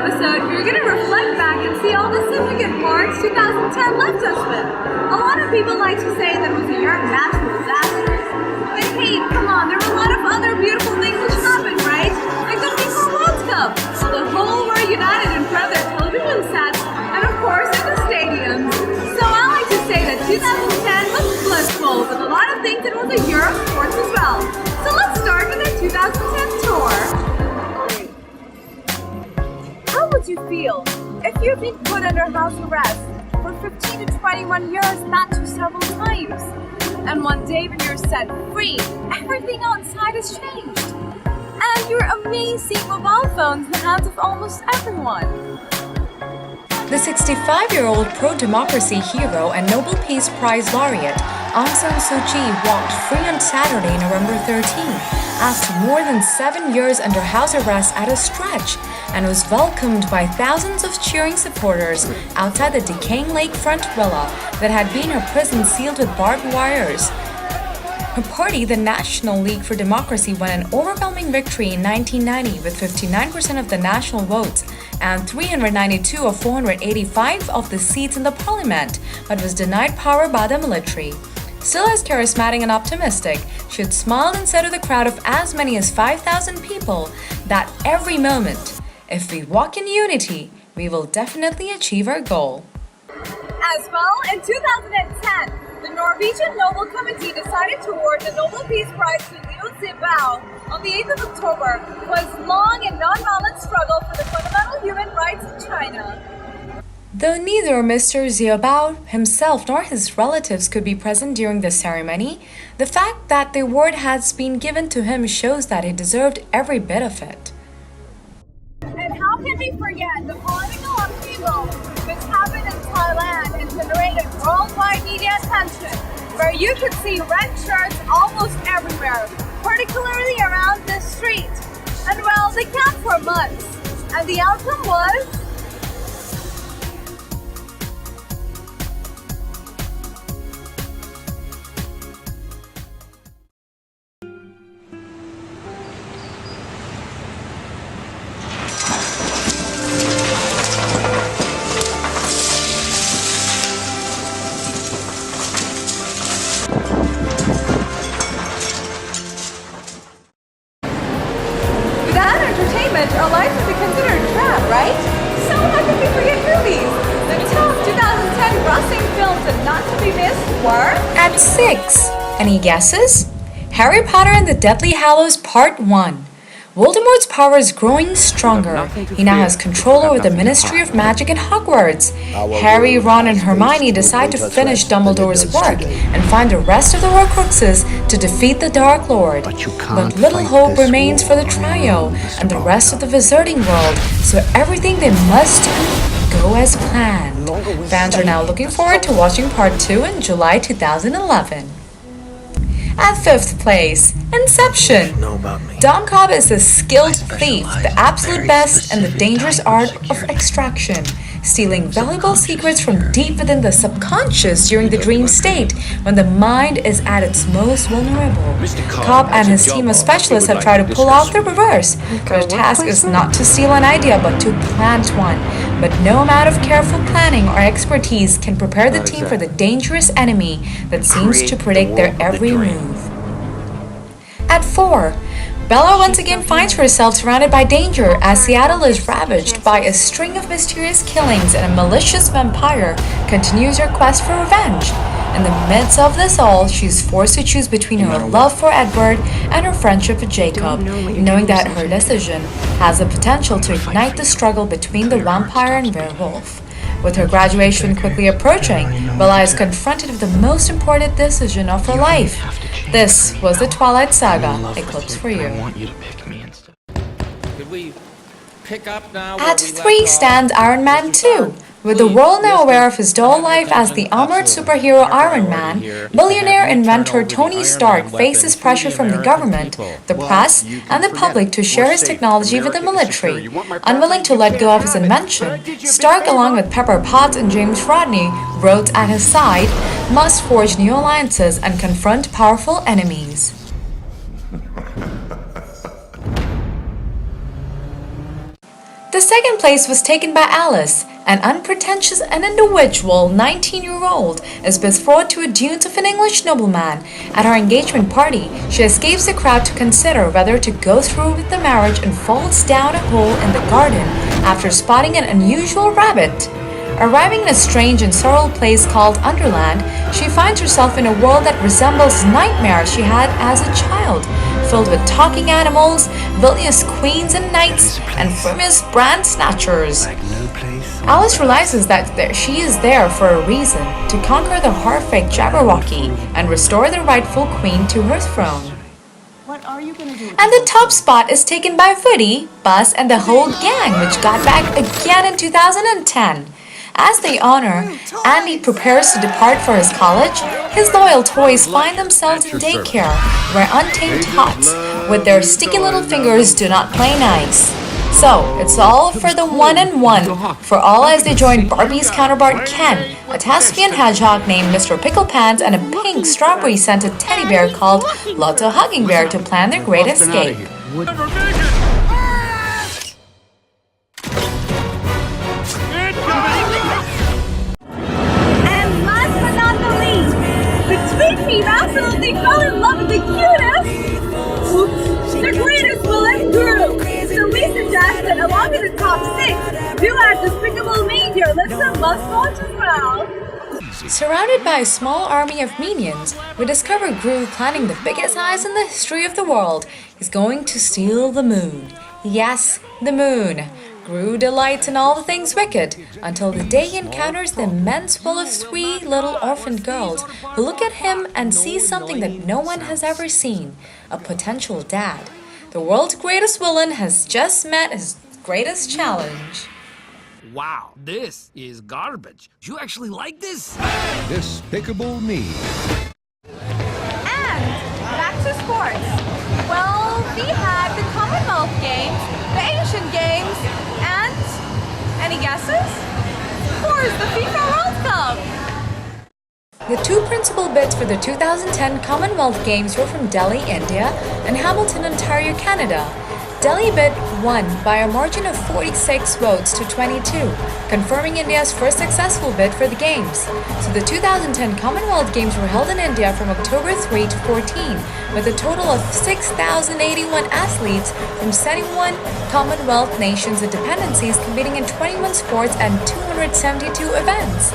episode, we're going to reflect back and see all the significant parts 2010 left us with. A lot of people like to say that it was a year of natural disasters. But hey, come on, there were a lot of other beautiful things which happened, right? Like the FIFA World Cup. The whole world united in front of their television sets, and of course in the stadiums. So I like to say that 2010 was blissful with a lot of things, and it was a year of sports as well. So let's start with our 2010 tour. How would you feel if you'd been put under house arrest for 15 to 21 years, not to several times? And one day when you're set free, everything outside has changed. And your amazing mobile phones in the hands of almost everyone. The 65-year-old pro-democracy hero and Nobel Peace Prize laureate Aung San Suu Kyi walked free on Saturday, November 13, after more than 7 years under house arrest at a stretch, and was welcomed by thousands of cheering supporters outside the decaying lakefront villa that had been her prison sealed with barbed wires. Her party, the National League for Democracy, won an overwhelming victory in 1990 with 59% of the national votes and 392 of 485 of the seats in the parliament, but was denied power by the military. Still as charismatic and optimistic, she had smiled and said to the crowd of as many as 5,000 people that every moment, if we walk in unity, we will definitely achieve our goal. As well, in 2010, the Norwegian Nobel Committee decided to award the Nobel Peace Prize to Liu Xiaobo on the 8th of October for his long and non-violent struggle for the fundamental human rights in China. Though neither Mr. Xiaobo himself nor his relatives could be present during the ceremony, the fact that the award has been given to him shows that he deserved every bit of it. And how can we forget the political upheaval which happened in Thailand and generated worldwide media attention, where you could see red shirts almost everywhere, particularly around this street. And well, they camped for months, and the outcome was... Our lives would be considered a trap, right? So how could we forget movies? The top 2010 grossing films and not to be missed were... At 6. Any guesses? Harry Potter and the Deathly Hallows Part 1. Voldemort's power is growing stronger. He now has control over the Ministry of Magic in Hogwarts. Harry, Ron, and Hermione decide to finish Dumbledore's work and find the rest of the Horcruxes to defeat the Dark Lord. But little hope remains for the trio and the rest of the Wizarding world, so everything they must do go as planned. Fans are now looking forward to watching Part 2 in July 2011. At 5th place, Inception. Dom Cobb is a skilled thief, the absolute best in the dangerous art of extraction, stealing valuable secrets from deep within the subconscious during the dream state when the mind is at its most vulnerable. Cobb and his team of specialists have tried to pull off the reverse. Their task is not to steal an idea but to plant one. But no amount of careful planning or expertise can prepare the team for the dangerous enemy that seems to predict their every move. At 4, Bella once again finds herself surrounded by danger as Seattle is ravaged by a string of mysterious killings and a malicious vampire continues her quest for revenge. In the midst of this all, she is forced to choose between her love for Edward and her friendship with Jacob, knowing that her decision has the potential to ignite the struggle between the vampire and werewolf. With her graduation quickly approaching, Bella is confronted with the most important decision of her life. This was the Twilight Saga, Eclipse for You. At 3 stands Iron Man 2. With the world now aware of his dull life as the armored superhero Iron Man, billionaire inventor Tony Stark faces pressure from the government, the press, and the public to share his technology with the military. Unwilling to let go of his invention, Stark, along with Pepper Potts and James Rodney, Rhodes at his side, must forge new alliances and confront powerful enemies. The second place was taken by Alice, an unpretentious and individual 19-year-old is betrothed to a duke of an English nobleman. At her engagement party, she escapes the crowd to consider whether to go through with the marriage and falls down a hole in the garden after spotting an unusual rabbit. Arriving in a strange and surreal place called Underland, she finds herself in a world that resembles nightmares she had as a child, filled with talking animals, villainous queens and knights, and famous brand snatchers. Alice realizes that she is there for a reason, to conquer the horrific Jabberwocky and restore the rightful queen to her throne. And the top spot is taken by Woody, Buzz, and the whole gang, which got back again in 2010. As they honor, Andy prepares to depart for his college. His loyal toys find themselves in daycare, where untamed tots, with their sticky little fingers, do not play nice. So, it's all for the one and one, for all as they join Barbie's counterpart Ken, a thespian hedgehog named Mr. Pickle Pants, and a pink strawberry-scented teddy bear called Lotto Hugging Bear to plan their great escape. He absolutely fell in love with the cutest, the greatest villain Gru. So we suggest that along with the top 6, do add Despicable Me to your list of must-watch as well. Surrounded by a small army of minions, we discover Gru planning the biggest heist in the history of the world. He's going to steal the moon. Yes, the moon. Gru delights in all the things wicked, until the day he encounters the immense world of 3 little orphaned girls who look at him and see something that no one has ever seen, a potential dad. The world's greatest villain has just met his greatest challenge. Wow, this is garbage. You actually like this? Despicable Me. And back to sports. Well, we had the Commonwealth Games, the Asian Games, and any guesses? Of course, the FIFA World Cup. The 2 principal bids for the 2010 Commonwealth Games were from Delhi, India, and Hamilton, Ontario, Canada. Delhi bid won by a margin of 46 votes to 22, confirming India's first successful bid for the Games. So the 2010 Commonwealth Games were held in India from October 3 to 14, with a total of 6,081 athletes from 71 Commonwealth nations and dependencies competing in 21 sports and 272 events.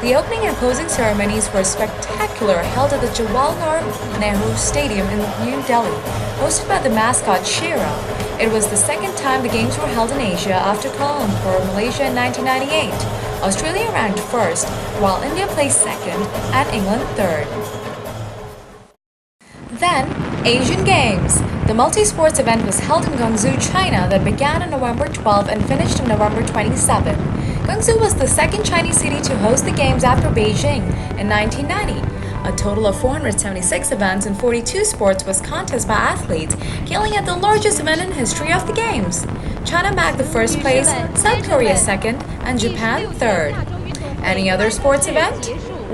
The opening and closing ceremonies were spectacular, held at the Jawaharlal Nehru Stadium in New Delhi, hosted by the mascot Shira. It was the second time the Games were held in Asia after Kuala Lumpur, Malaysia in 1998. Australia ranked first, while India placed second and England third. Then, Asian Games. The multi-sports event was held in Guangzhou, China that began on November 12 and finished on November 27. Guangzhou was the second Chinese city to host the Games after Beijing in 1990. A total of 476 events and 42 sports was contested by athletes, killing at the largest event in history of the Games. China bagged the first place, South Korea second, and Japan third. Any other sports event?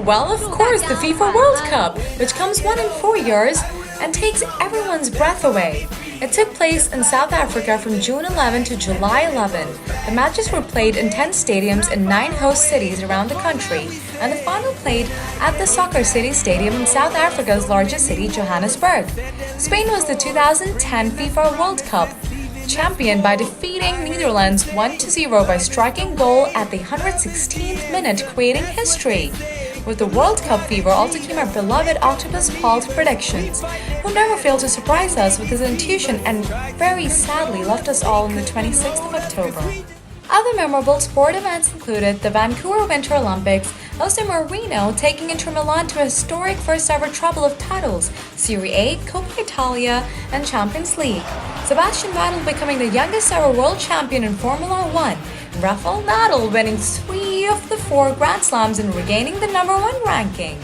Well, of course, the FIFA World Cup, which comes 1 in 4 years and takes everyone's breath away. It took place in South Africa from June 11 to July 11. The matches were played in 10 stadiums in 9 host cities around the country, and the final played at the Soccer City Stadium in South Africa's largest city, Johannesburg. Spain was the 2010 FIFA World Cup champion by defeating Netherlands 1-0 by striking goal at the 116th minute, creating history. With the World Cup fever also came our beloved Octopus Paul's predictions, who never failed to surprise us with his intuition and very sadly left us all on the 26th of October. Other memorable sport events included the Vancouver Winter Olympics, Jose Mourinho taking Inter Milan to a historic first-ever treble of titles, Serie A, Coppa Italia, and Champions League, Sebastian Vettel becoming the youngest-ever world champion in Formula 1, and Rafael Nadal winning 3 of the 4 Grand Slams and regaining the number 1 ranking.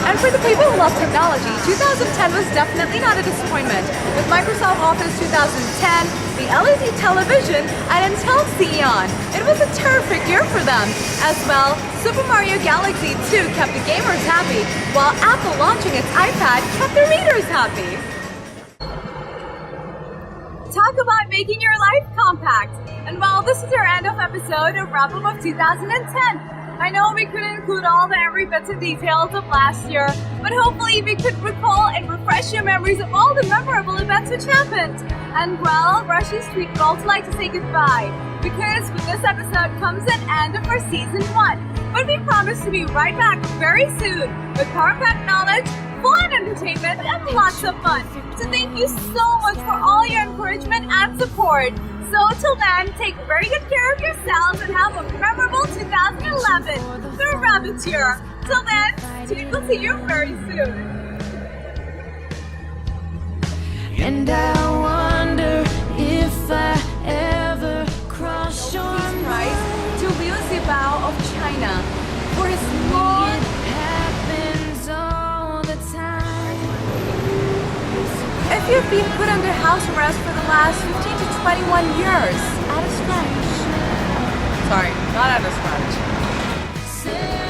And for the people who love technology, 2010 was definitely not a disappointment. With Microsoft Office 2010, the LED television, and Intel Xeon, it was a terrific year for them. As well, Super Mario Galaxy 2 kept the gamers happy, while Apple launching its iPad kept the readers happy. Talk about making your life compact. And well, this is our end of episode of wrap-up of 2010. I know we couldn't include all the every bits and details of last year, but hopefully we could recall and refresh your memories of all the memorable events which happened. And well, Rashee's tweet would also like to say goodbye, because with this episode comes an end of our season 1. But we promise to be right back very soon with power-packed knowledge, fun entertainment, and lots of fun. So thank you so much for all your encouragement and support. So till then, take very good care of yourselves and have a memorable 2011. The Rabbit Year. Till then, we'll see you very soon. And I wonder if I ever cross your Christ, to Liu Zibao of China for his long happens all the time. If you've been put under house arrest for the last 15 to 21 years, at a stretch. Sorry, not at a stretch. Say